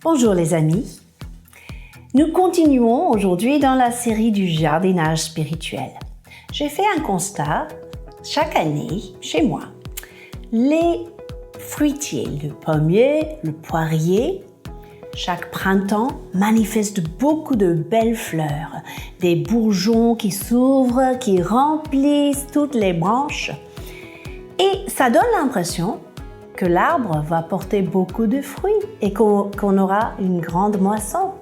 Bonjour les amis. Nous continuons aujourd'hui dans la série du jardinage spirituel. J'ai fait un constat chaque année chez moi. Les fruitiers, le pommier, le poirier, chaque printemps manifestent beaucoup de belles fleurs, des bourgeons qui s'ouvrent, qui remplissent toutes les branches. Et ça donne l'impression que l'arbre va porter beaucoup de fruits et qu'on aura une grande moisson.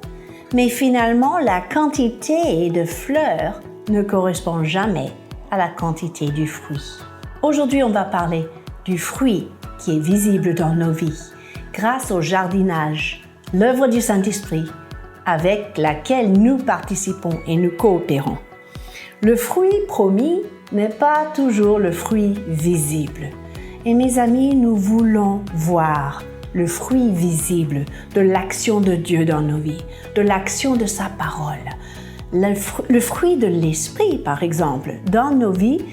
Mais finalement, la quantité de fleurs ne correspond jamais à la quantité du fruit. Aujourd'hui, on va parler du fruit qui est visible dans nos vies grâce au jardinage, l'œuvre du Saint-Esprit avec laquelle nous participons et nous coopérons. Le fruit promis n'est pas toujours le fruit visible. Et mes amis, nous voulons voir le fruit visible de l'action de Dieu dans nos vies, de l'action de sa parole. Le fruit de l'esprit, par exemple, dans nos vies,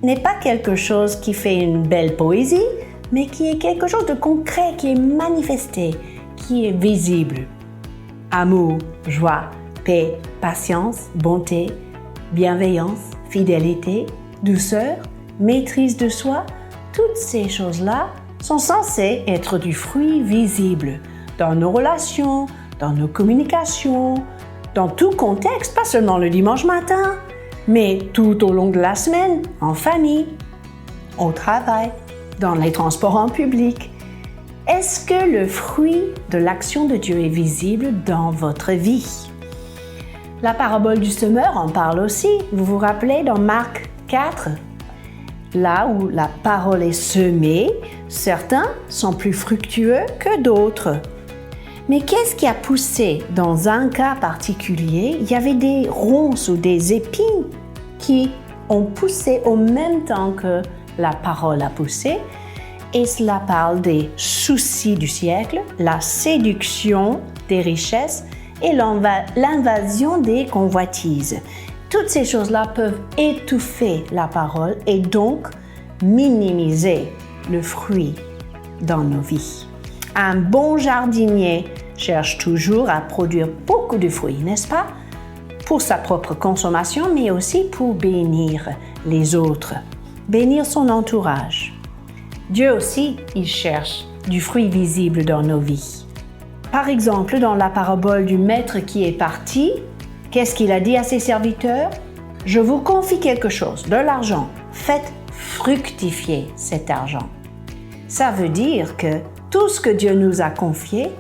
n'est pas quelque chose qui fait une belle poésie, mais qui est quelque chose de concret, qui est manifesté, qui est visible. Amour, joie, paix, patience, bonté, bienveillance, fidélité, douceur, maîtrise de soi. Toutes ces choses-là sont censées être du fruit visible dans nos relations, dans nos communications, dans tout contexte, pas seulement le dimanche matin, mais tout au long de la semaine, en famille, au travail, dans les transports en public. Est-ce que le fruit de l'action de Dieu est visible dans votre vie? La parabole du semeur en parle aussi. Vous vous rappelez dans Marc 4? Là où la parole est semée, certains sont plus fructueux que d'autres. Mais qu'est-ce qui a poussé dans un cas particulier? Il y avait des ronces ou des épines qui ont poussé au même temps que la parole a poussé. Et cela parle des soucis du siècle, la séduction des richesses et l'invasion des convoitises. Toutes ces choses-là peuvent étouffer la parole et donc minimiser le fruit dans nos vies. Un bon jardinier cherche toujours à produire beaucoup de fruits, n'est-ce pas? Pour sa propre consommation, mais aussi pour bénir les autres, bénir son entourage. Dieu aussi, il cherche du fruit visible dans nos vies. Par exemple, dans la parabole du maître qui est parti, qu'est-ce qu'il a dit à ses serviteurs? Je vous confie quelque chose, de l'argent. Faites fructifier cet argent. Ça veut dire que tout ce que Dieu nous a confié,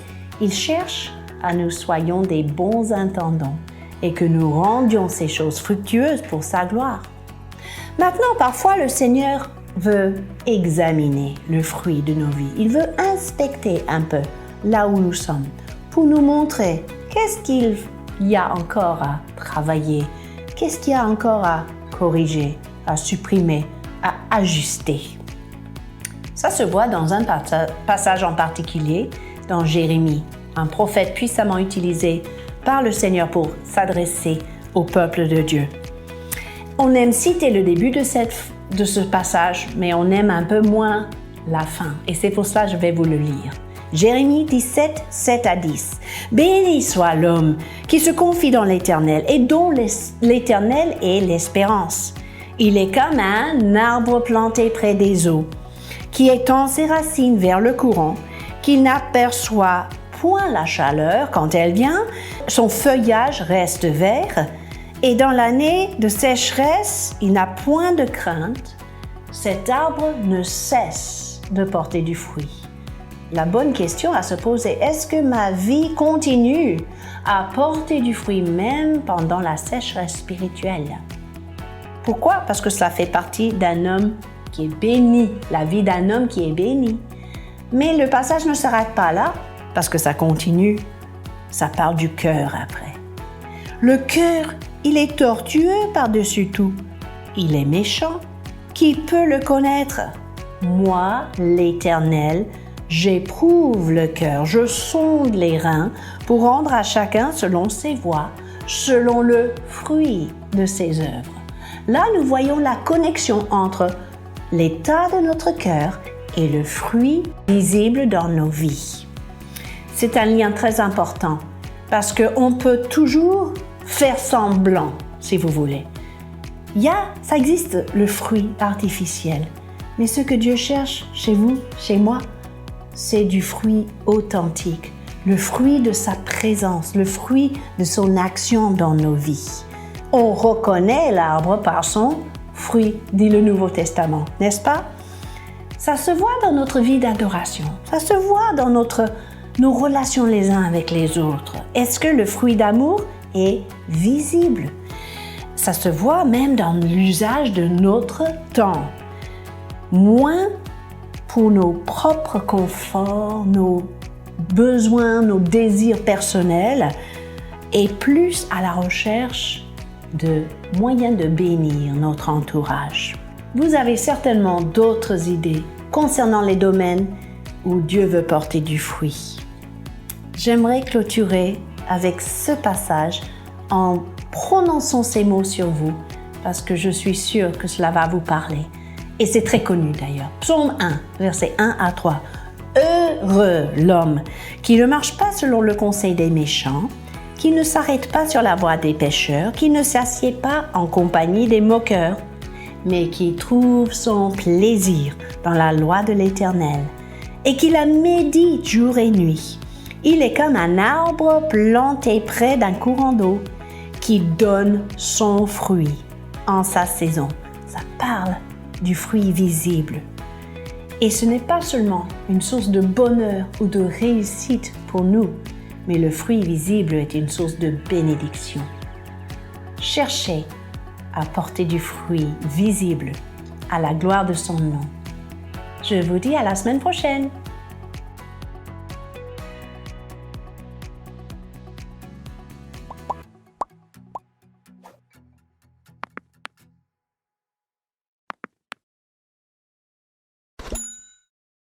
il cherche à nous soyons des bons intendants et que nous rendions ces choses fructueuses pour sa gloire. Maintenant, parfois, le Seigneur veut examiner le fruit de nos vies. Il veut inspecter un peu là où nous sommes pour nous montrer qu'est-ce qu'il y a encore à travailler, qu'est-ce qu'il y a encore à corriger, à supprimer, à ajuster. Ça se voit dans un passage en particulier, dans Jérémie, un prophète puissamment utilisé par le Seigneur pour s'adresser au peuple de Dieu. On aime citer le début de ce passage, mais on aime un peu moins la fin. Et c'est pour cela que je vais vous le lire. Jérémie 17, 7 à 10. Béni soit l'homme qui se confie dans l'Éternel et dont l'Éternel est l'espérance. Il est comme un arbre planté près des eaux, qui étend ses racines vers le courant, qui n'aperçoit point la chaleur quand elle vient, son feuillage reste vert, et dans l'année de sécheresse, il n'a point de crainte. Cet arbre ne cesse de porter du fruit. La bonne question à se poser, est-ce que ma vie continue à porter du fruit même pendant la sécheresse spirituelle? Pourquoi? Parce que cela fait partie d'un homme qui est béni, la vie d'un homme qui est béni. Mais le passage ne s'arrête pas là, parce que ça continue. Ça parle du cœur après. Le cœur, il est tortueux par-dessus tout. Il est méchant. Qui peut le connaître? Moi, l'Éternel, j'éprouve le cœur, je sonde les reins pour rendre à chacun selon ses voies, selon le fruit de ses œuvres. Là, nous voyons la connexion entre l'état de notre cœur et le fruit visible dans nos vies. c'est un lien très important parce qu'on peut toujours faire semblant, si vous voulez. Ça existe le fruit artificiel, mais ce que Dieu cherche chez vous, chez moi, c'est du fruit authentique, le fruit de sa présence, le fruit de son action dans nos vies. On reconnaît l'arbre par son fruit, dit le Nouveau Testament, n'est-ce pas? Ça se voit dans notre vie d'adoration, ça se voit dans nos relations les uns avec les autres. Est-ce que le fruit d'amour est visible? Ça se voit même dans l'usage de notre temps. Moins pour nos propres conforts, nos besoins, nos désirs personnels, et plus à la recherche de moyens de bénir notre entourage. Vous avez certainement d'autres idées concernant les domaines où Dieu veut porter du fruit. J'aimerais clôturer avec ce passage en prononçant ces mots sur vous, parce que je suis sûre que cela va vous parler. Et c'est très connu d'ailleurs. Psaume 1, versets 1 à 3. Heureux l'homme qui ne marche pas selon le conseil des méchants, qui ne s'arrête pas sur la voie des pécheurs, qui ne s'assied pas en compagnie des moqueurs, mais qui trouve son plaisir dans la loi de l'Éternel et qui la médite jour et nuit. Il est comme un arbre planté près d'un courant d'eau qui donne son fruit en sa saison. Ça parle du fruit visible. Et ce n'est pas seulement une source de bonheur ou de réussite pour nous, mais le fruit visible est une source de bénédiction. Cherchez à porter du fruit visible à la gloire de son nom. Je vous dis à la semaine prochaine.